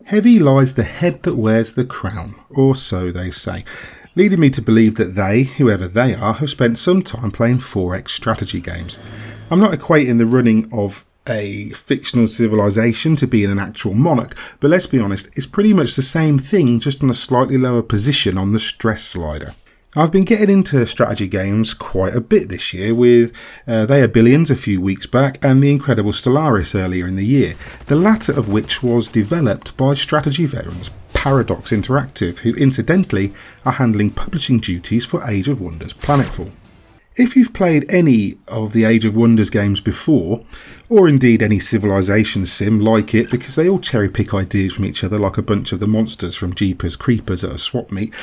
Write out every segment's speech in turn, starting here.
Heavy lies the head that wears the crown, or so they say, leading me to believe that they, whoever they are, have spent some time playing 4X strategy games. I'm not equating the running of a fictional civilization to being an actual monarch, but let's be honest, it's pretty much the same thing, just on a slightly lower position on the stress slider. I've been getting into strategy games quite a bit this year with They Are Billions a few weeks back and The Incredible Stellaris earlier in the year, the latter of which was developed by strategy veterans Paradox Interactive, who incidentally are handling publishing duties for Age of Wonders Planetfall. If you've played any of the Age of Wonders games before, or indeed any civilization sim like it, because they all cherry pick ideas from each other like a bunch of the monsters from Jeepers Creepers at a swap meet,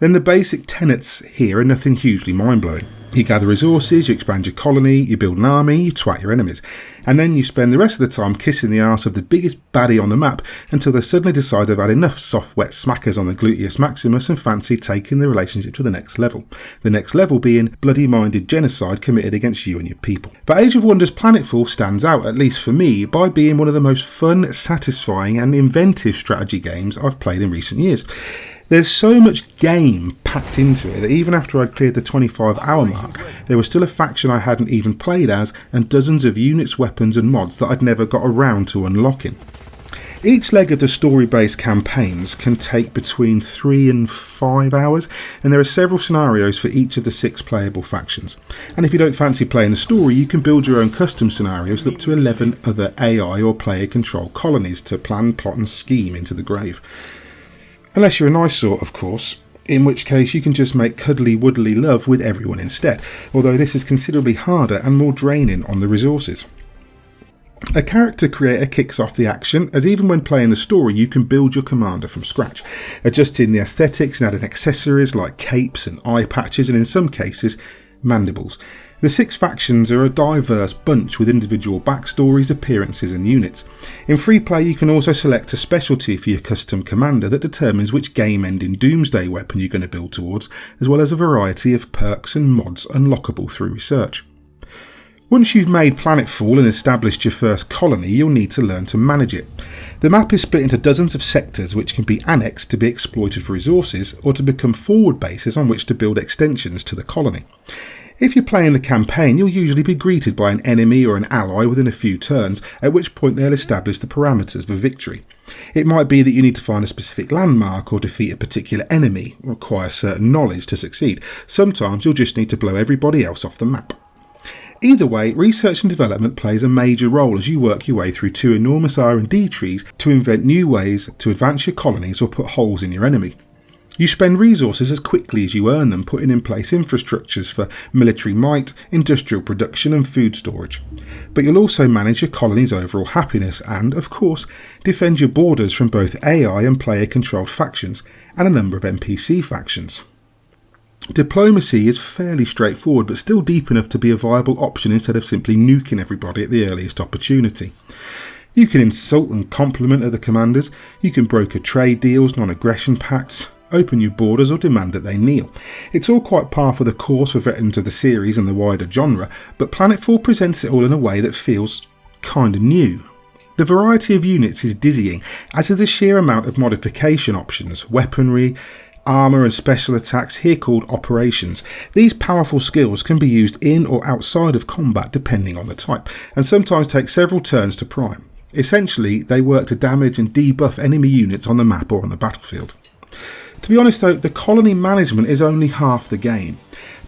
then the basic tenets here are nothing hugely mind-blowing. You gather resources, you expand your colony, you build an army, you twat your enemies, and then you spend the rest of the time kissing the arse of the biggest baddie on the map until they suddenly decide they've had enough soft wet smackers on the gluteus maximus and fancy taking the relationship to the next level. The next level being bloody-minded genocide committed against you and your people. But Age of Wonders Planetfall stands out, at least for me, by being one of the most fun, satisfying and inventive strategy games I've played in recent years. There's so much game packed into it that even after I'd cleared the 25-hour mark, there was still a faction I hadn't even played as and dozens of units, weapons and mods that I'd never got around to unlocking. Each leg of the story-based campaigns can take between 3 and 5 hours, and there are several scenarios for each of the 6 playable factions. And if you don't fancy playing the story, you can build your own custom scenarios with up to 11 other AI or player-controlled colonies to plan, plot and scheme into the grave. Unless you're a nice sort, of course, in which case you can just make cuddly-wuddly love with everyone instead, although this is considerably harder and more draining on the resources. A character creator kicks off the action, as even when playing the story you can build your commander from scratch, adjusting the aesthetics and adding accessories like capes and eye patches and in some cases mandibles. The 6 factions are a diverse bunch with individual backstories, appearances and units. In free play you can also select a specialty for your custom commander that determines which game-ending doomsday weapon you're going to build towards, as well as a variety of perks and mods unlockable through research. Once you've made Planetfall and established your first colony, you'll need to learn to manage it. The map is split into dozens of sectors which can be annexed to be exploited for resources or to become forward bases on which to build extensions to the colony. If you're playing the campaign, you'll usually be greeted by an enemy or an ally within a few turns, at which point they'll establish the parameters for victory. It might be that you need to find a specific landmark or defeat a particular enemy, or require certain knowledge to succeed. Sometimes you'll just need to blow everybody else off the map. Either way, research and development plays a major role as you work your way through 2 enormous R&D trees to invent new ways to advance your colonies or put holes in your enemy. You spend resources as quickly as you earn them, putting in place infrastructures for military might, industrial production and food storage. But you'll also manage your colony's overall happiness and, of course, defend your borders from both AI and player-controlled factions and a number of NPC factions. Diplomacy is fairly straightforward but still deep enough to be a viable option instead of simply nuking everybody at the earliest opportunity. You can insult and compliment other commanders, you can broker trade deals, non-aggression pacts, open your borders or demand that they kneel. It's all quite par for the course for veterans of the series and the wider genre, but Planetfall presents it all in a way that feels kinda new. The variety of units is dizzying, as is the sheer amount of modification options, weaponry, armour and special attacks, here called operations. These powerful skills can be used in or outside of combat depending on the type, and sometimes take several turns to prime. Essentially, they work to damage and debuff enemy units on the map or on the battlefield. To be honest though, the colony management is only half the game.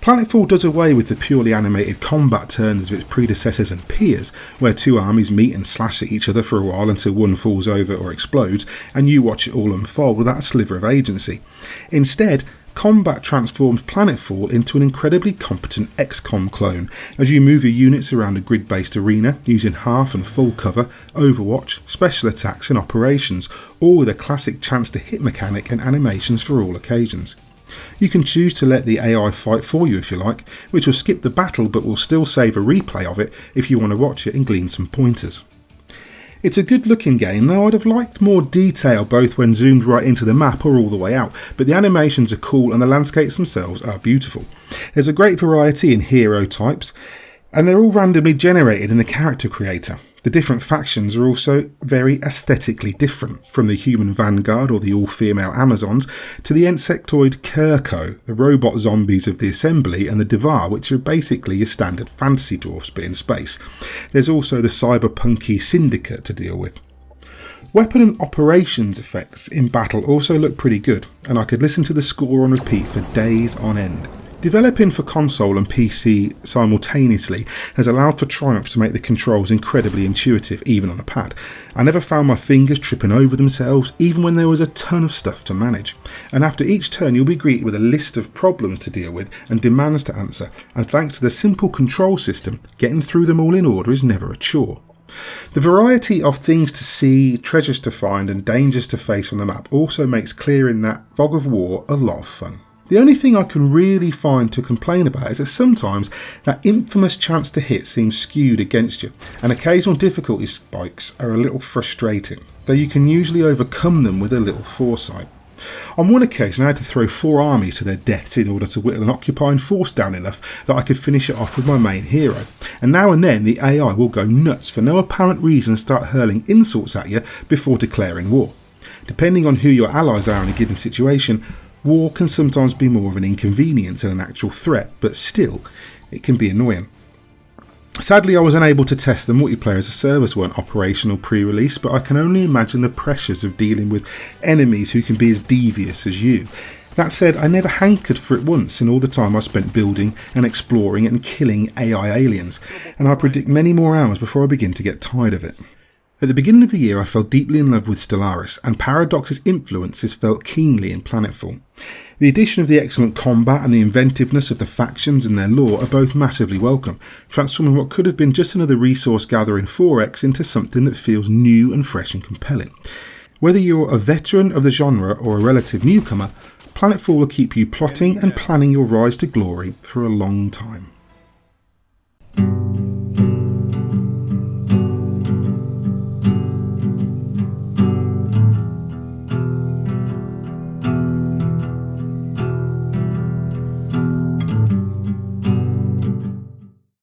Planetfall does away with the purely animated combat turns of its predecessors and peers, where 2 armies meet and slash at each other for a while until one falls over or explodes, and you watch it all unfold without a sliver of agency. Instead, combat transforms Planetfall into an incredibly competent XCOM clone, as you move your units around a grid-based arena using half and full cover, overwatch, special attacks and operations, all with a classic chance to hit mechanic and animations for all occasions. You can choose to let the AI fight for you if you like, which will skip the battle but will still save a replay of it if you want to watch it and glean some pointers. It's a good looking game, though I'd have liked more detail both when zoomed right into the map or all the way out, but the animations are cool and the landscapes themselves are beautiful. There's a great variety in hero types, and they're all randomly generated in the character creator. The different factions are also very aesthetically different, from the human vanguard or the all-female Amazons to the insectoid Kirko, the robot zombies of the Assembly, and the Devar, which are basically your standard fantasy dwarfs but in space. There's also the cyberpunky Syndicate to deal with. Weapon and operations effects in battle also look pretty good, and I could listen to the score on repeat for days on end. Developing for console and PC simultaneously has allowed for Triumph to make the controls incredibly intuitive, even on a pad. I never found my fingers tripping over themselves, even when there was a ton of stuff to manage. And after each turn you'll be greeted with a list of problems to deal with and demands to answer, and thanks to the simple control system, getting through them all in order is never a chore. The variety of things to see, treasures to find and dangers to face on the map also makes clearing that fog of war a lot of fun. The only thing I can really find to complain about is that sometimes that infamous chance to hit seems skewed against you, and occasional difficulty spikes are a little frustrating, though you can usually overcome them with a little foresight. On one occasion I had to throw 4 armies to their deaths in order to whittle an occupying force down enough that I could finish it off with my main hero, and now and then the AI will go nuts for no apparent reason and start hurling insults at you before declaring war. Depending on who your allies are in a given situation, war can sometimes be more of an inconvenience than an actual threat, but still, it can be annoying. Sadly, I was unable to test the multiplayer as the servers weren't operational pre-release, but I can only imagine the pressures of dealing with enemies who can be as devious as you. That said, I never hankered for it once in all the time I spent building and exploring and killing AI aliens, and I predict many more hours before I begin to get tired of it. At the beginning of the year I fell deeply in love with Stellaris, and Paradox's influence is felt keenly in Planetfall. The addition of the excellent combat and the inventiveness of the factions and their lore are both massively welcome, transforming what could have been just another resource gathering 4X into something that feels new and fresh and compelling. Whether you're a veteran of the genre or a relative newcomer, Planetfall will keep you plotting and planning your rise to glory for a long time.